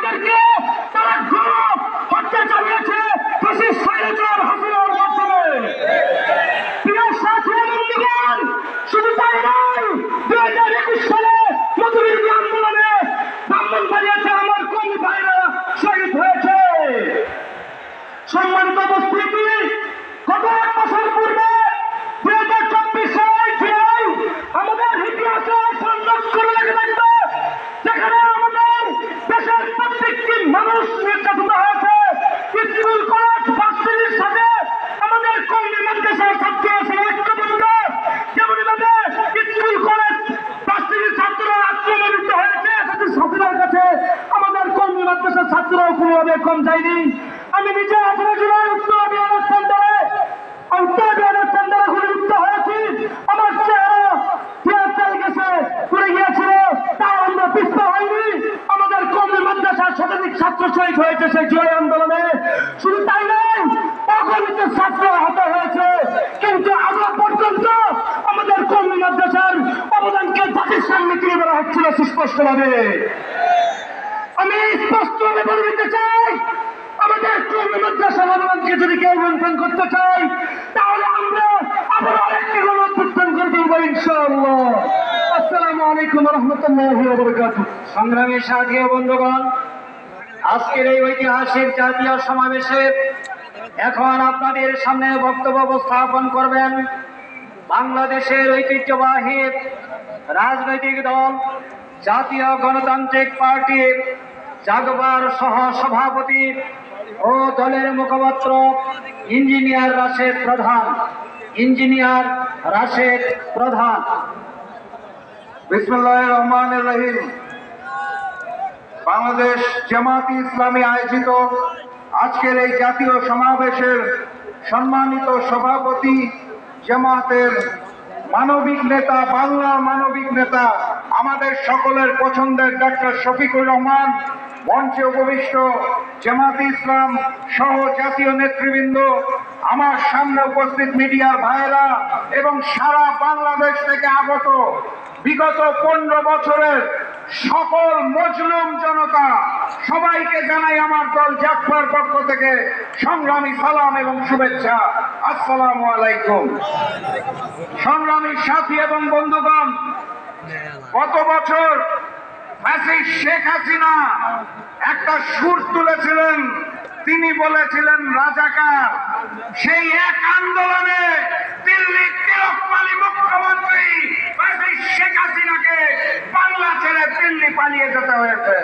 আমাদেরকে তারা হত্যা চালিয়েছে ফ্যাসিস্ট স্বৈরাচার হাসিনার মাধ্যমে। প্রিয় সাথী বন্ধুগণ, শুধু তাই নয়, 2021 সালে মধুবিরোধী আন্দোলনে ব্রাহ্মণবাড়িয়াতে আমার কর্মী ভাইরা শহীদ হয়েছে। সম্মানিত উপস্থিতি, গত 1 বছর পূর্বে 2024 সালে ফিরাই আমাদের ইতিহাসে সংযোগ করে লেগে থাকবে, যেখানে আমাদের দেশের প্রত্যেকটি মানুষ নির্যাতিত হয়েছে। স্কুল কলেজ ভার্সিটির সাথে আমাদের কর্মী মাদ্রাসার ছাত্ররা ছিল ঐক্যবদ্ধ, যেমনভাবে স্কুল কলেজ ভার্সিটির ছাত্ররা আক্রমণিত হয়েছে হাসিনার কাছে, আমাদের কর্মী মাদ্রাসার ছাত্ররাও কোনোভাবে কম যায়নি। আমি নিজে 18 জুলাই উত্তর অভিযানের সেন্টারে গুলিবিদ্ধ হয়েছি। আমার চেহারা টিয়ার গেছে, পুড়ে গিয়েছিল, তাও আমরা পিছপা হয়নি। আমাদের কর্মী মাদ্রাসার শতাধিক ছাত্র শহীদ হয়েছে সেই জুলাই আন্দোলনে। শুধু তাই নয়, অগণিত ছাত্র আহত হয়েছে, কিন্তু আজও পর্যন্ত আমাদের কর্মী মাদ্রাসার অবদানকে জাতির সামনে তুলে ধরা হচ্ছিল সুস্পষ্টভাবে। আমি স্পষ্টভাবে বলে দিতে চাই, আমাদের কর্মী মাদ্রাসার অবদানকে যদি কেউ লঙ্ঘন করতে চাই, তাহলে আমরা আবার আরেকটি গণঅভ্যুত্থান করে দেবো ইনশাআল্লাহ। আসসালামু আলাইকুম ওয়া রাহমাতুল্লাহি ওয়া বারাকাতুহু। সংগ্রামী সাথী ও বন্ধুগণ, আজকের এই ঐতিহাসিক জাতীয় সমাবেশে এখন আপনাদের সামনে বক্তব্য উপস্থাপন করবেন বাংলাদেশের ঐতিহ্যবাহী রাজনৈতিক দল জাতীয় গণতান্ত্রিক পার্টির জাগবার সহ সভাপতি ও দলের মুখপাত্র ইঞ্জিনিয়ার রাশেদ প্রধান। বিসমিল্লাহির রহমানির রহিম। বাংলাদেশ জামায়াতে ইসলামী আয়োজিত আজকের এই জাতীয় সমাবেশের সম্মানিত সভাপতি, জামায়াতের মানবিক নেতা, বাংলার মানবিক নেতা, আমাদের সকলের পছন্দের ডক্টর শফিকুর রহমান, মঞ্চে উপবিষ্ট জামায়াতে ইসলাম সহ জাতীয় নেতৃবৃন্দ, আমার সামনে উপস্থিত মিডিয়ার ভাইয়েরা এবং সারা বাংলাদেশ থেকে আগত বিগত 15 বছরের সকল মজলুম জনতা, সবাইকে জানাই আমার দল জাগবার পক্ষ থেকে সংগ্রামী সালাম এবং শুভেচ্ছা। আসসালামু আলাইকুম। সংগ্রামী সাথী এবং বন্ধুগণ, গত বছর ফ্যাসিস্ট শেখ হাসিনা একটা সুর তুলেছিলেন, তিনি বলেছিলেন রাজাকার। সেই এক আন্দোলনে দিল্লির তিলকমালী মুখ্যমন্ত্রী ফ্যাসিস্ট শেখ হাসিনাকে বাংলা ছেড়ে দিল্লি পালিয়ে যেতে হয়েছে।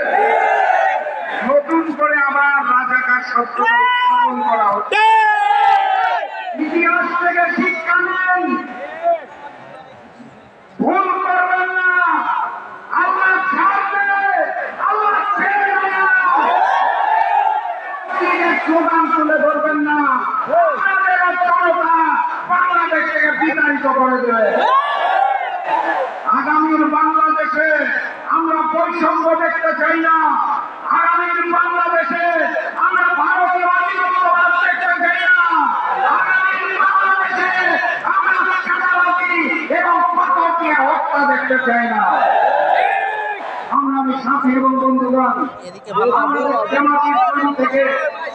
নতুন করে আবার রাজাকার শব্দ উত্থাপন করা হচ্ছে। ইতিহাস থেকে শিক্ষা নেন, ভুল করবেন না। আল্লাহ ছাড়বে, আল্লাহ ছেড়ে দেবে না। স্লোগান তুলে ধরবেন না, আপনাদের জনতা বাংলাদেশ থেকে বিতাড়িত করে দেবে। আগামীর বাংলাদেশে আমরা বৈষম্য দেখতে চাই না। আগামীর বাংলাদেশে আমরা ভারতীয় আধিপত্যবাদ দেখতে চাই না। আগামীর বাংলাদেশে আমরা চাঁদাবাজি এবং পাথরটিয়া হত্যা দেখতে চাই না। সংগ্রামী সাথী এবং বন্ধুগণ, আমাদের জামায়াতে ইসলামী থেকে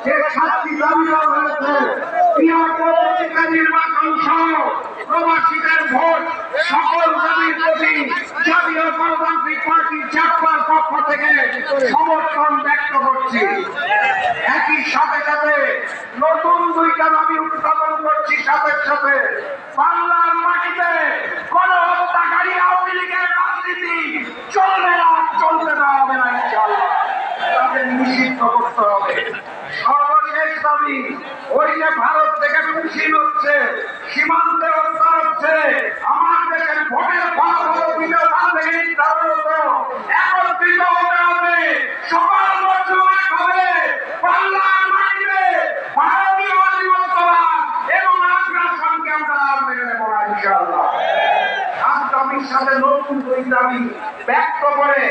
যে 7টি দাবি দেওয়া হয়েছে, নির্বাচন সহ প্রবাসীদের ভোট, সকল দাবির প্রতি জাতীয় গণতান্ত্রিক পার্টি জাগবার পক্ষ থেকে সমর্থন ব্যক্ত করছি। একই সাথে সাথে নতুন 2টা দাবি উত্থাপন করছি। সাথে সাথে বাংলার মাটিতে কোন হত্যাকারী আওয়ামী লীগের রাজনীতি চলবে না, চলতে দেওয়া হবে না। ইনশাআল্লাহ তাদের নিষিদ্ধ করতে হবে। সর্বশেষ দাবি, ওই যে ভারত থেকে মিছিল হচ্ছে, সীমান্তে হত্যা হচ্ছে, আমার দেশের ভোটের ফল একত্রিত হতে হবে। সকাল মজলুমে হবে বাংলার মাটিতে ভারতীয় আধিপত্যবাদ এবং আগ্রাসনকে আমরা আর মেনে নেব না। ইনশাআল্লাহ আজ দাবির সাথে নতুন 2 দাবি ব্যক্ত করে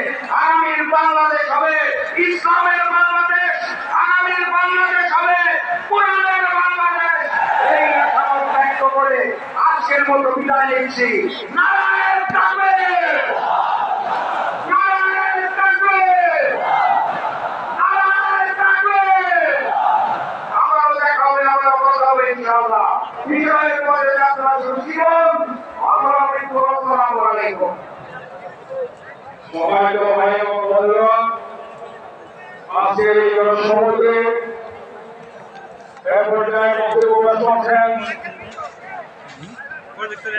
আগামীর বাংলাদেশ হবে ইসলামের বাংলাদেশ, আগামীর বাংলাদেশ হবে কোরআনের বাংলাদেশ। এই আশাবাদ ব্যক্ত করে আজকের মতো বিদায় নিচ্ছি। নারায়ণ তাকবীর, নারায়ণ তাকবীর, নারায়ণ বিজয়ের পরে যাত্রা শুরু জীবন আসসালামু আলাইকুম। সম্মানিত ভাই ও বন্ধুগণ, আজকের এই জনসমুদ্রে এ পর্যায়ে বক্তব্য পেশ করছেন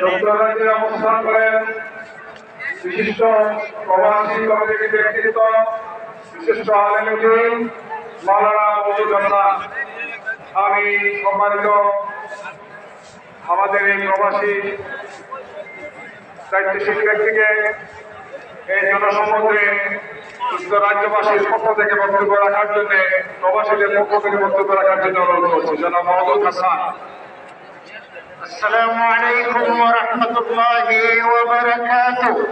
যুক্তরাজ্যে অবস্থান করেন বিশিষ্ট প্রবাসী কমিটির ব্যক্তিত্ব, বিশিষ্ট আলেম মাওলানা মওদুদ হাসান। আমি সম্মানিত আমাদের এই প্রবাসী দায়িত্বশীল ব্যক্তিকে এই জনসমুদ্রে রাজ্যবাসীর পক্ষ থেকে বক্তব্য রাখার জন্য, প্রবাসীদের পক্ষ থেকে বক্তব্য রাখার জন্য অনুরোধ করছি। জনাব মওদুদ হাসান। আসসালামু আলাইকুম ওয়া রাহমাতুল্লাহি ওয়া বারাকাতুহু।